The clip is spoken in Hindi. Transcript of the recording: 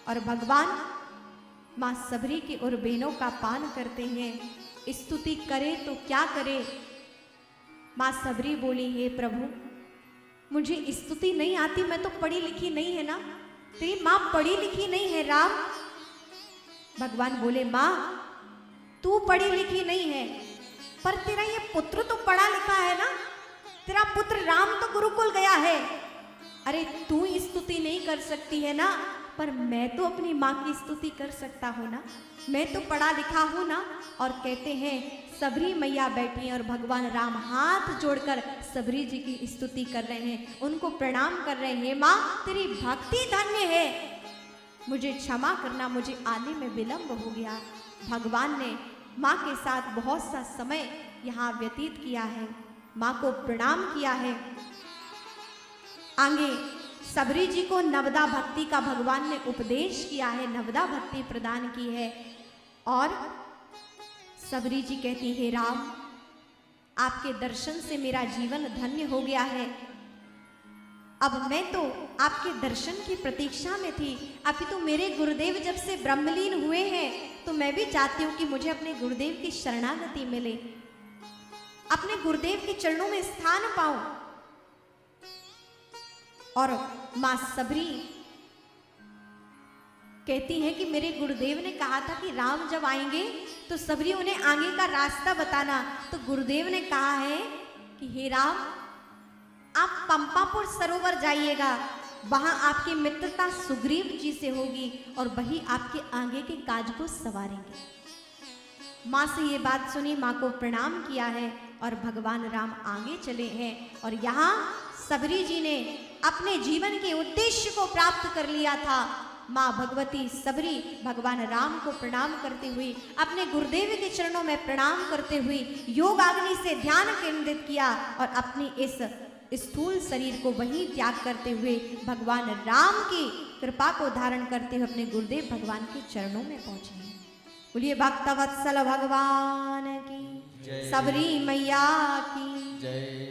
और भगवान माँ सबरी की और बहनों का पान करते हैं। स्तुति करे तो क्या करे। माँ सबरी बोली, हे प्रभु मुझे स्तुति नहीं आती, मैं तो पढ़ी लिखी नहीं है ना। तेरी माँ पढ़ी लिखी नहीं है राम। भगवान बोले, माँ तू पढ़ी लिखी नहीं है, पर तेरा ये पुत्र तो पढ़ा लिखा है ना। तेरा पुत्र राम तो गुरुकुल गया है। अरे तू स्तुति नहीं कर सकती है ना, पर मैं तो अपनी माँ की स्तुति कर सकता हूँ ना। मैं तो पढ़ा लिखा हूँ ना। और कहते हैं सबरी मैया बैठी हैं और भगवान राम हाथ जोड़कर सबरी जी की स्तुति कर रहे हैं, उनको प्रणाम कर रहे हैं। माँ तेरी भक्ति धन्य है, मुझे क्षमा करना, मुझे आने में विलंब हो गया। भगवान ने माँ के साथ बहुत सा समय यहाँ व्यतीत किया है, माँ को प्रणाम किया है। आगे सबरी जी को नवदा भक्ति का भगवान ने उपदेश किया है, नवदा भक्ति प्रदान की है। और सबरी जी कहती, हे राम आपके दर्शन से मेरा जीवन धन्य हो गया है। अब मैं तो आपके दर्शन की प्रतीक्षा में थी। अभी तो मेरे गुरुदेव जब से ब्रह्मलीन हुए हैं, तो मैं भी चाहती हूँ कि मुझे अपने गुरुदेव की शरणागति मिले, अपने गुरुदेव के चरणों में स्थान पाऊं। और मां सबरी कहती है कि मेरे गुरुदेव ने कहा था कि राम जब आएंगे तो सबरी उन्हें आगे का रास्ता बताना। तो गुरुदेव ने कहा है कि हे राम आप पंपापुर सरोवर जाइएगा, वहां आपकी मित्रता सुग्रीव जी से होगी और वही आपके आगे के काज को संवारेंगे। माँ से ये बात सुनी, माँ को प्रणाम किया है और भगवान राम आगे चले हैं। और यहाँ सबरी जी ने अपने जीवन के उद्देश्य को प्राप्त कर लिया था। माँ भगवती सबरी भगवान राम को प्रणाम करते हुए, अपने गुरुदेव के चरणों में प्रणाम करते हुए योग अग्नि से ध्यान केंद्रित किया और अपनी इस स्थूल शरीर को वहीं त्याग करते हुए भगवान राम की कृपा को धारण करते हुए अपने गुरुदेव भगवान के चरणों में पहुंचे। बोलिए भक्तवत्सल भगवान की, सबरी मैया की जय।